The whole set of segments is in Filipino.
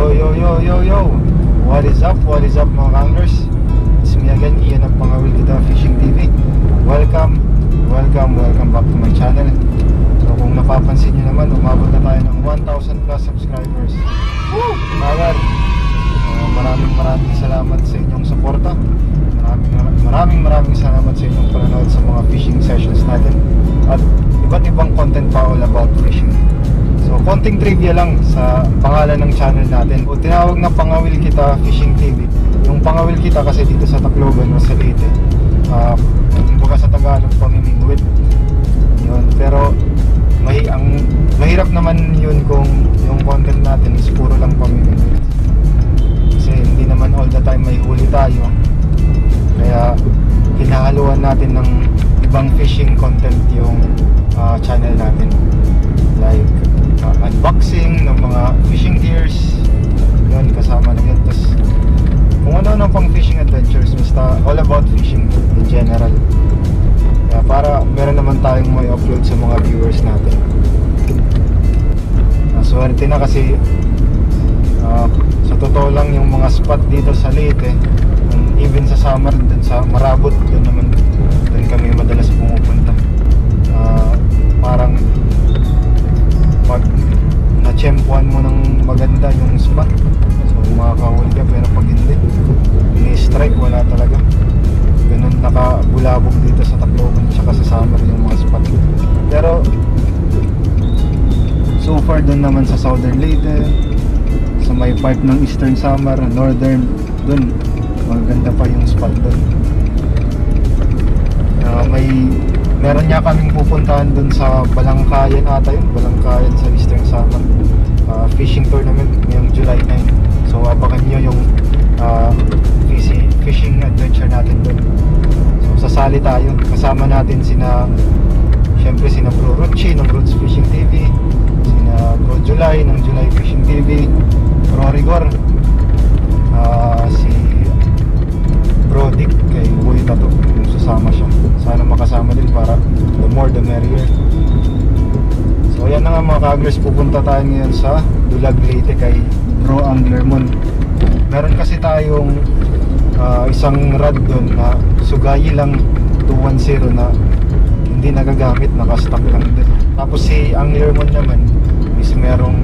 Yo! What is up mga kanglers? It's me again, Ian of Pangawil Kita Fishing TV. Welcome back to my channel. So kung napapansin nyo naman, umabot na tayo ng 1,000 plus subscribers. Woo! Magar! Maraming salamat sa inyong suporta. Maraming salamat sa inyong panonood sa mga fishing sessions natin. At iba't ibang content pa all about fishing. So, konting trivia lang sa pangalan ng channel natin. O, tinawag na Pangawil Kita Fishing TV. Yung Pangawil Kita kasi dito sa Tacloban o sa Leyte, kumbaga sa Tagalog, pamimingwit. Yun. Pero mahirap naman yun kung yung content natin is puro lang pamimingwit. Kasi hindi naman all the time may huli tayo. Kaya hinahaluan natin ng ibang fishing content yung channel natin. Like unboxing ng mga fishing gears, yun, kasama na yun. Tapos kung ano pang fishing adventures, basta all about fishing in general. Kaya para meron naman tayong may upload sa mga viewers natin. Swerte na kasi sa totoo lang yung mga spot dito sa Leyte, even sa summer, dun sa Marabot, dun kami madalas pumupunta. Parang pag na-tsempuan mo ng maganda yung spot, so makakahuli ka, pero pag hindi, ni-strike, wala talaga. Ganun nakabulabog dito sa Tacloban tsaka sa summer yung mga spot. Pero so far dun naman sa Southern Leyte, sa may part ng Eastern Samar, Northern, dun maganda pa yung spot dun. Meron niya kaming pupuntahan dun sa Balangkayan ata yun, Balangkayan sa Eastern Samar, fishing tournament ngayong July 9. So abangan nyo yung fishing adventure natin dun. So sasali tayo, kasama natin syempre sina Bro Ruchi ng Roots Fishing TV, sina Bro July ng July Fishing TV, Bro Rigor, si Bro Dick kay Boy Tato, sasama siya. Sana makasama din para the more the merrier. So yan na nga mga ka-anglers, pupunta tayo ngayon sa Dulag, Leyte kay Bro Angler Mon. Meron kasi tayong isang rod doon na Sugayi lang 210 na hindi nagagamit, nakastock lang din. Tapos si Angler Mon naman is merong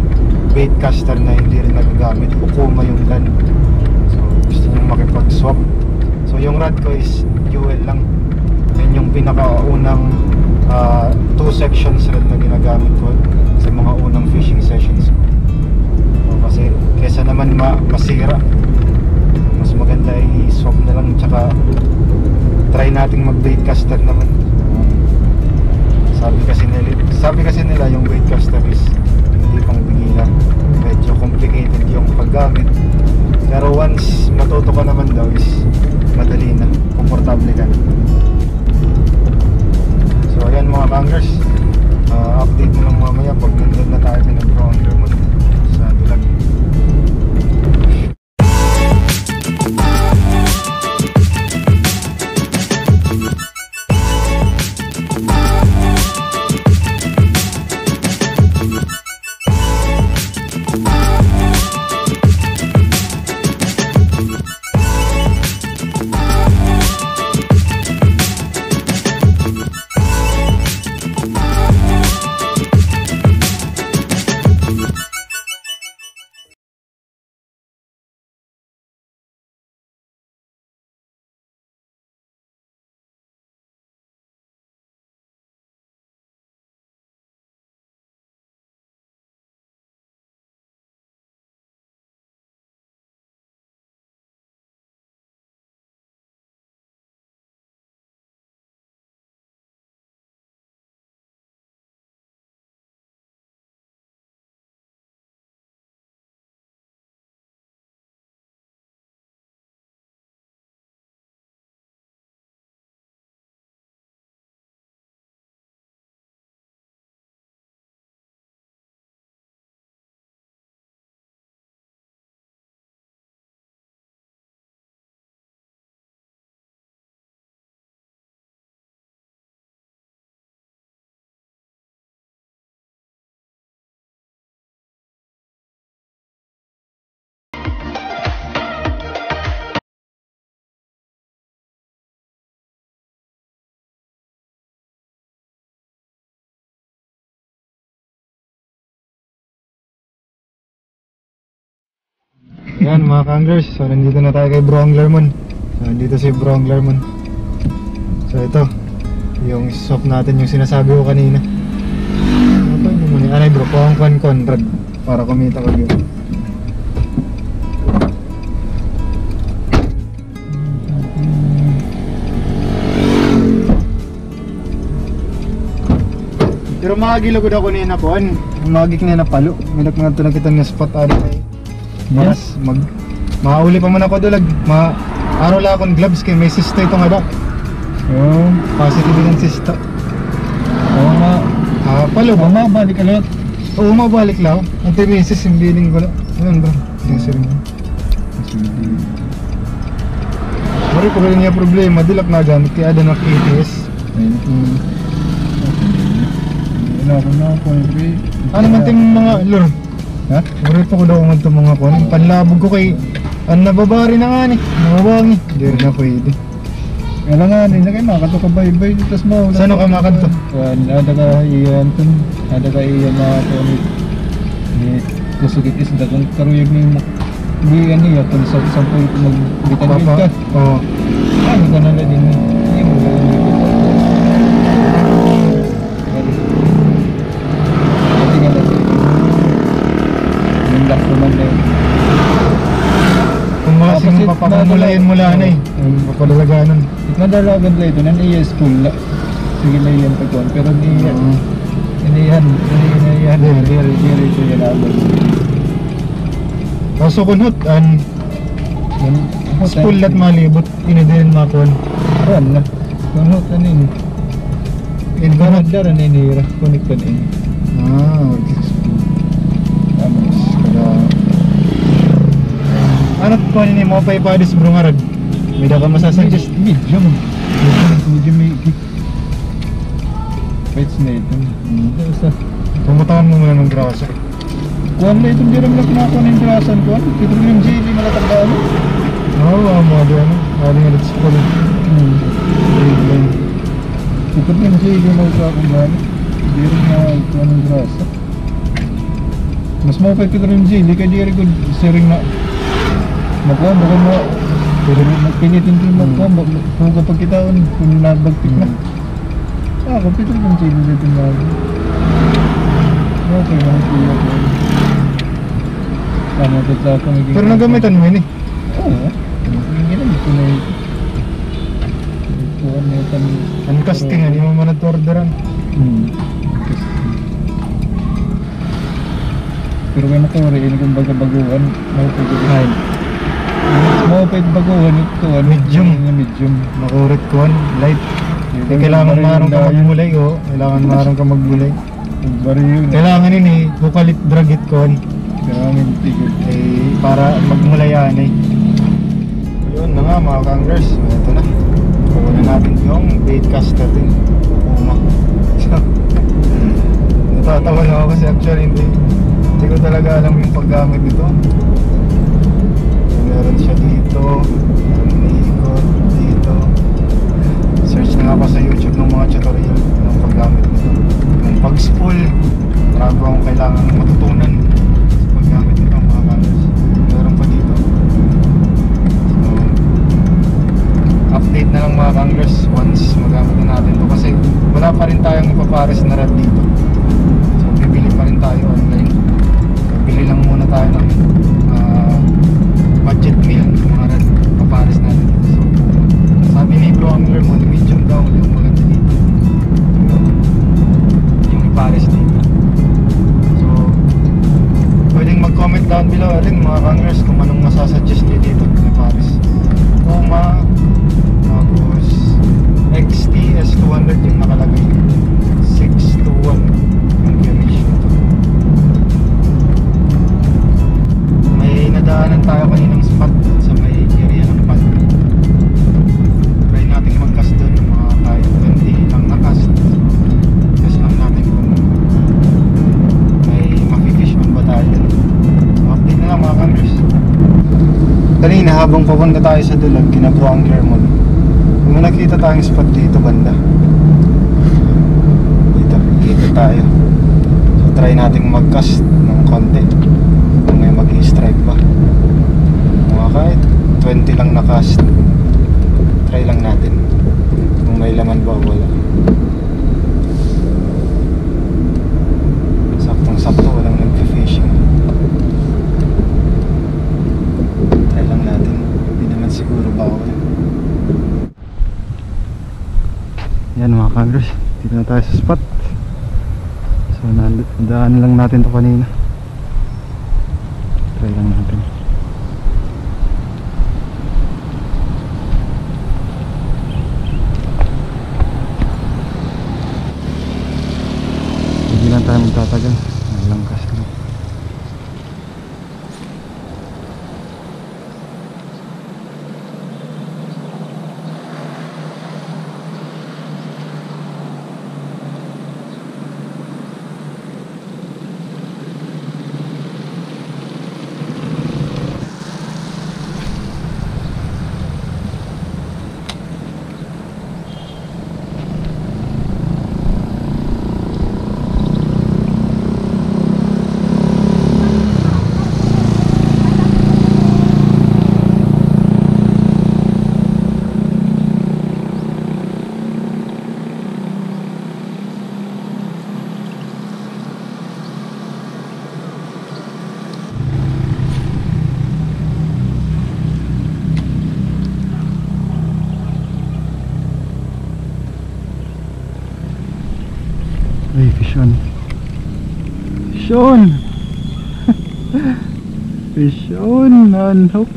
bait caster na hindi rin nagagamit, Okuma yung gun. So gusto nyo makipag-swap. So yung rod ko is UL lang. Yan yung pinakaunang 2 sections rod na ginagamit ko sa mga unang fishing sessions ko. So, kasi kesa naman masira, mas maganda i-swap na lang. Tsaka try nating mag-bait caster naman. Sabi kasi nila yung bait caster is hindi pang beginner, medyo complicated yung paggamit. Pero once matuto ka naman daw is madali na, komportable ka. So ayan mga kanglers, update mo lang mamaya pag nandun na tayo Bro Angler Mon sa Dulag. Yan mga kanglers, so nandito na tayo kay Bro Anglermon. So nandito si Bro Anglermon. So ito, yung shop natin, yung sinasabi ko kanina. Ano yung muna? Anay bro, kuhang Conrad para kumita ko yun. Pero makagilagod ako nina po, magig na napalo. Minak nga ito nakita ng spot ari ay mas makauli pa man ako dulag. Araw lang akong gloves kay may sista ito nga ba? Oh, positive ng sista. Oo nga. Palo ba? Mabalik ka lang. Oo, mabalik lang. Ang timisis yung biling ko lang. Ayun bro, sinisirin mo. Mari ko rin niya problema, dilak na gamit kaya ada na KTS. Ano man ting mga lure? Ha? Burito ko daw man itong mga kunin. Panlabog ko kay ang nababari na nga ni. Nababangi. Hindi rin na pwede. Kaya nga ni, na kayo makakato ka baybay. Tapos mo. Saan ka makato? Ada ka iyan ito. Ada ka iyan mga kunin. Kusugit is dagang karuyag ni hindi yan niya. Kung sa po mag-bitan ka. Oo. Ano ka na din. Hindi mo gawin. Kung mga sinong papamulayan mula na eh. Papadalaganan. Madalagan lang ito. Naniya school la. Sige na yan pagkuhan. Pero niyan. Iniyan. Diri ito yan abang. Kaso kunhot. School lat malibot. Inidirin makuhan. Kuhan na. Kunhot na nini. Kunhot Dara ninira. Kunik ka nini. Okay. Ano ko ni mo pa ipadis bro nga rad? May da ka masasuggest? Medium may fights na ito. Pumutawan mo muna ng grasa. Kuhan na itong diram na kinakuha ng grasan ko. Ito yung jelly malatagdaan. Oo, mga ano. Aling alat sa pala. Ito yung jelly malatagdaan akong gano'n. Diram na kuha ng grasa. Mas mapay kita rin jelly kaya di rin ko sharing na makuha mo pero magpinitin din makuha kung kapag kita kung nabagtik na computer ng jelly dito na okay mga kuya ko paano ito sa pangiging pero nagamitan mo yun eh. Oo ginamit ko na ito kuha na ito ang casting hindi mo man nag-orderan. Pero kaya nakawariin kung baga-baguhan mapapit baguhan ito medium makurit ko light kailangan marong ka magbulay o kailangan marong ka magbulay kailangan yun eh bukalit dragit ko kailangan tigil para magmulayan eh yun na nga mga kanglers ito na kukunin natin yung bait caster din Puma natatawa na ako kasi actually hindi ko talaga alam yung paggamit nito. Meron siya dito, meron ikot dito. Search na nga ako sa YouTube ng mga tutorial ng paggamit nito. Yung pag-spool, marami akong kailangan matutunan sa paggamit nito mga kanglers. Meron pa dito. So, update na lang mga kanglers once magamit na natin ito kasi wala pa rin tayong ipapares na rad dito. So, bibili pa rin tayo online. Bili lang muna tayo ng budget meal mga rad papares natin dito. So sabi ni Bro Anglermon medium daw yung maganda dito yung ipares dito. So pwedeng mag-comment down below rin mga kanglers kung anong masasuggest nyo dito na ipares. Puma tapos XT S200 yung nakalagay 6 to 1 yung ratio. Nadaanan tayo kaninang spot sa may area ng pad. Try natin mag-cast doon ng mga kahit 20 lang na-cast. So, cast lang natin kung may mafifish on ba tayo doon. So, update na lang mga kanglers. Kanina habang papunta tayo sa dulag, kina Bro Anglermon, kung nakita tayong spot dito banda. Dito tayo. So, try natin mag-cast ng konti. Kung may mag-i-strike ba. mga kanggers, dito na tayo sa spot. So daan lang natin to kanina. Try lang natin. Hindi lang tayo magtatagal, nalangkas lang. Ay, fish on. Fish on! Fish on hook.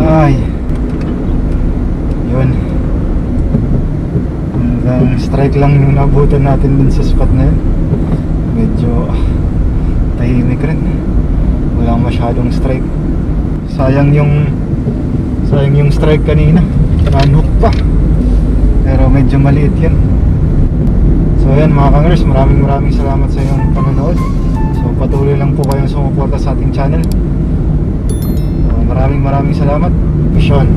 Ay. Yun. Hanggang strike lang yung nabutan natin dun sa spot na yun. Medyo tahimik rin. Walang masyadong strike. Sayang yung strike kanina. Nanhook pa. Pero medyo maliit yan. So yan mga kangers, maraming salamat sa inyong panonood. So patuloy lang po kayong sumuporta sa ating channel. So, maraming salamat. Fish on.